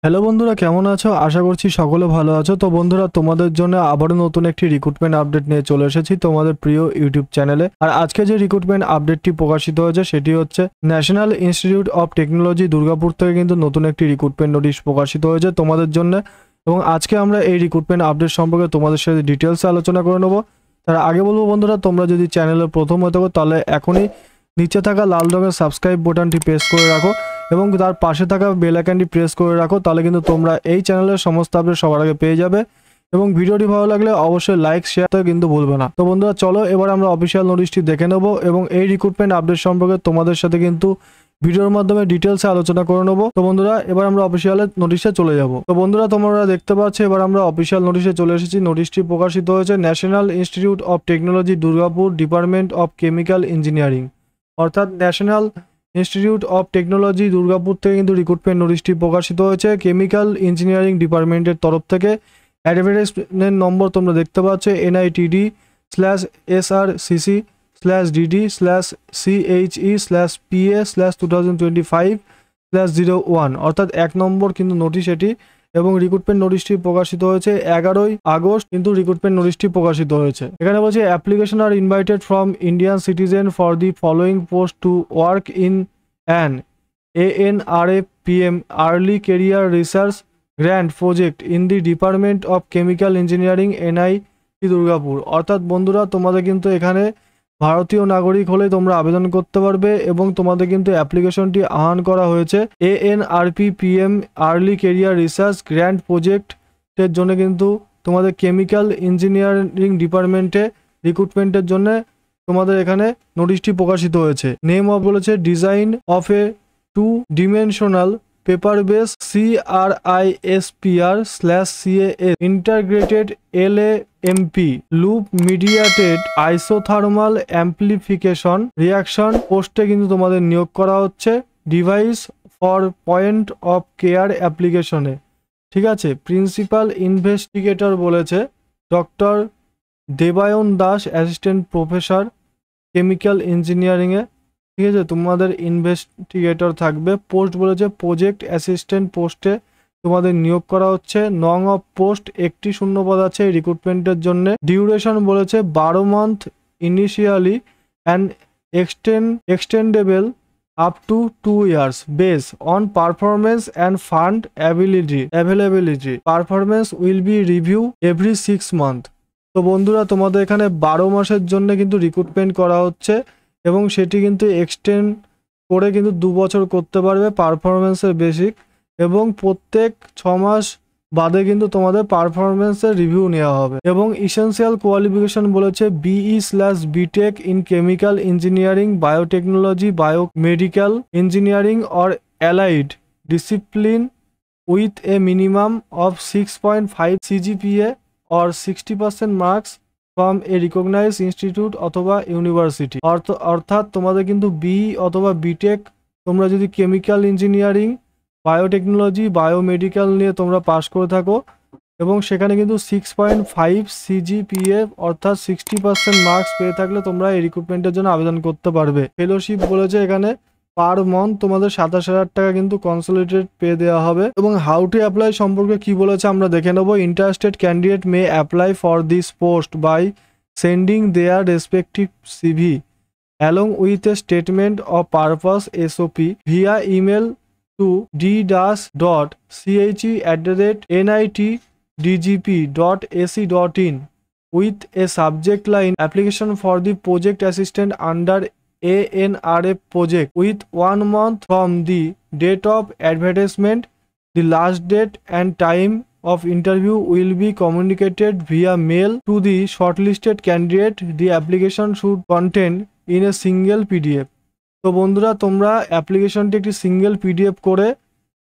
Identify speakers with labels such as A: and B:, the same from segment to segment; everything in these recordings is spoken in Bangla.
A: হ্যালো বন্ধুরা, কেমন আছো? আশা করছি সকলে ভালো আছো। তো বন্ধুরা, তোমাদের জন্য আবারও নতুন একটি রিক্রুটমেন্ট আপডেট নিয়ে চলে এসেছি তোমাদের প্রিয় ইউটিউব চ্যানেলে। আর আজকে যে রিক্রুটমেন্ট আপডেটটি প্রকাশিত হয়েছে সেটি হচ্ছে national institute of technology Durgapur থেকে কিন্তু নতুন একটি রিক্রুটমেন্ট নোটিশ প্রকাশিত হয়েছে তোমাদের জন্য। এবং আজকে আমরা এই রিক্রুটমেন্ট আপডেট সম্পর্কে তোমাদের সাথে ডিটেলসে আলোচনা করে নেবো। তার আগে বলবো বন্ধুরা, তোমরা যদি চ্যানেলে প্রথম হয়ে থাকো তাহলে এখনই নিচে থাকা লাল রঙের সাবস্ক্রাইব বোতামটি প্রেস করে রাখো এবং তার পাশে থাকা বেল আইকনটি প্রেস করে রাখো, তাহলে কিন্তু তোমরা এই চ্যানেলের সমস্ত আপডেট সবার আগে পেয়ে যাবে। এবং ভিডিওটি ভালো লাগলে অবশ্যই লাইক শেয়ার কিন্তু ভুলবে না। তো বন্ধুরা, চলো এবার আমরা অফিসিয়াল নোটিশটি দেখে নেব এবং এই রিক্রুটমেন্ট আপডেট সম্পর্কে তোমাদের সাথে কিন্তু ভিডিওর মাধ্যমে ডিটেলসে আলোচনা করে নেবো। তো বন্ধুরা, এবার আমরা অফিসিয়াল নোটিশে চলে যাব। তো বন্ধুরা, তোমরা দেখতে পাচ্ছ এবার আমরা অফিসিয়াল নোটিশে চলে এসেছি। নোটিশটি প্রকাশিত হয়েছে national institute of technology Durgapur, department of chemical engineering, অর্থাৎ national institute of technology Durgapur থেকে কিন্তু রিক্রুটমেন্ট নোটিশটি প্রকাশিত হয়েছে কেমিক্যাল ইঞ্জিনিয়ারিং ডিপার্টমেন্টের তরফ থেকে। অ্যাডভার্টাইজমেন্ট নম্বর তোমরা দেখতে পাচ্ছ NITD/SRCC/DD/CHE/PA/2025/01, অর্থাৎ 1 নম্বর কিন্তু নোটিশ এটি। এবং রিক্রুটমেন্ট নোটিশটি প্রকাশিত হয়েছে 11ই আগস্ট কিন্তু রিক্রুটমেন্ট নোটিশটি প্রকাশিত হয়েছে। এখানে বলছে application are invited from Indian citizen for the following post to work in an ANRAPM early career research grand project in the department of chemical engineering NIT Durgapur. অর্থাৎ বন্ধুরা, তোমাদের কিন্তু এখানে ভারতীয় নাগরিক হলে তোমরা আবেদন করতে পারবে এবং তোমাদের কিন্তু অ্যাপ্লিকেশনটি আহ্বান করা হয়েছে ANRPPM early career research grand প্রজেক্টের জন্য। কিন্তু তোমাদের কেমিক্যাল ইঞ্জিনিয়ারিং ডিপার্টমেন্টে রিক্রুটমেন্টের জন্য তোমাদের এখানে নোটিশটি প্রকাশিত হয়েছে। নেম অফ বলেছে design of a 2-dimensional paper base CRISPR/CAS integrated LAMP loop mediated isothermal amplification reaction পোস্টে কিন্তু তোমাদের নিয়োগ করা হচ্ছে device for point of care অ্যাপ্লিকেশনে। ঠিক আছে। প্রিন্সিপাল ইনভেস্টিগেটর বলেছে doctor Debayan Das, assistant professor chemical ইঞ্জিনিয়ারিংয়ে। ঠিক আছে, তোমাদের ইনভেস্টিগেটর থাকবে। পোস্ট বলেছে প্রজেক্ট অ্যাসিস্ট্যান্ট পোস্টে তোমাদের নিয়োগ করা হচ্ছে। নং অফ পোস্ট একটি শূন্যপদ আছে রিক্রুটমেন্টের জন্য। ডিউরেশন বলেছে 12 month initially and extendable up to 2 years base on performance and fund availability. Performance will be review every 6 month। তো বন্ধুরা, তোমাদের এখানে 12 মাসের জন্য কিন্তু রিক্রুটমেন্ট করা হচ্ছে এবং সেটি কিন্তু এক্সটেন্ড করে কিন্তু 2 বছর করতে পারবে পারফরমেন্সের বেসিক। এবং প্রত্যেক 6 মাস বাদে কিন্তু তোমাদের পারফরমেন্সের রিভিউ নেওয়া হবে। এবং ইসেনশিয়াল কোয়ালিফিকেশন বলেছে BE/BTech in chemical engineering, biotechnology, biomedical engineering or allied discipline with a minimum of 6.5 CGPA or 60% marks from a recognise institute অথবা ইউনিভার্সিটি। অর্থাৎ তোমাদের কিন্তু BE অথবা BTech তোমরা যদি কেমিক্যাল ইঞ্জিনিয়ারিং, বায়োটেকনোলজি, বায়োমেডিক্যাল নিয়ে তোমরা পাস করে থাকো এবং সেখানে কিন্তু 6.5 CGPA অর্থাৎ 60% মার্কস পেয়ে থাকলে তোমরা এই রিক্রুটমেন্টের জন্য আবেদন করতে পারবে। ফেলোশিপ বলেছে এখানে পার মান্থ তোমাদের 27,000 টাকা কিন্তু কনসোলিডেটেড পে দেওয়া হবে। এবং হাউ টু অ্যাপ্লাই সম্পর্কে কি বলেছে আমরা দেখে নেব। Interested candidate may apply for this post by sending their respective CV along with a statement of purpose SOP via email to d-.che@nitdgp.ac.in with a subject line application for the project assistant under ANRF project with 1 month from the date of advertisement. The last date and time of interview will be communicated via mail to the shortlisted candidate. The application should contain in a single PDF. তো বন্ধুরা, তোমরা অ্যাপ্লিকেশনটি একটি সিঙ্গেল PDF করে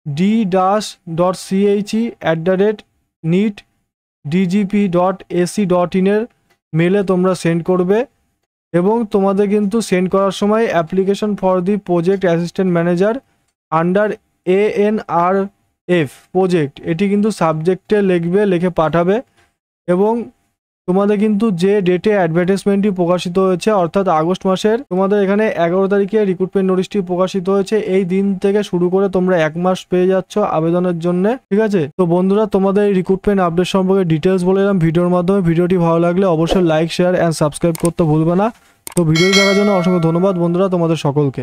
A: d-che@nitdgp.ac.in এর মেলে তোমরা সেন্ড করবে। এবং তোমাদের কিন্তু সেন্ড করার সময় application for the project assistant manager under ANRF project এটি কিন্তু সাবজেক্টে লিখে পাঠাবে। এবং তোমাদের কিন্তু যে ডেটে অ্যাডভার্টাইজমেন্টটি প্রকাশিত হয়েছে অর্থাৎ আগস্ট মাসের তোমাদের এখানে 11 তারিখে রিক্রুটমেন্ট নোটিশটি প্রকাশিত হয়েছে, এই দিন থেকে শুরু করে তোমরা 1 মাস পেয়ে যাচ্ছ আবেদনের জন্য। ঠিক আছে, তো বন্ধুরা তোমাদের এই রিক্রুটমেন্ট আপডেট সম্পর্কে ডিটেলস বলে দিলাম ভিডিওর মাধ্যমে। ভিডিওটি ভালো লাগলে অবশ্যই লাইক, শেয়ার এন্ড সাবস্ক্রাইব করতে ভুলবে না। তো ভিডিও দেখার জন্য অসংখ্য ধন্যবাদ বন্ধুরা তোমাদের সকলকে।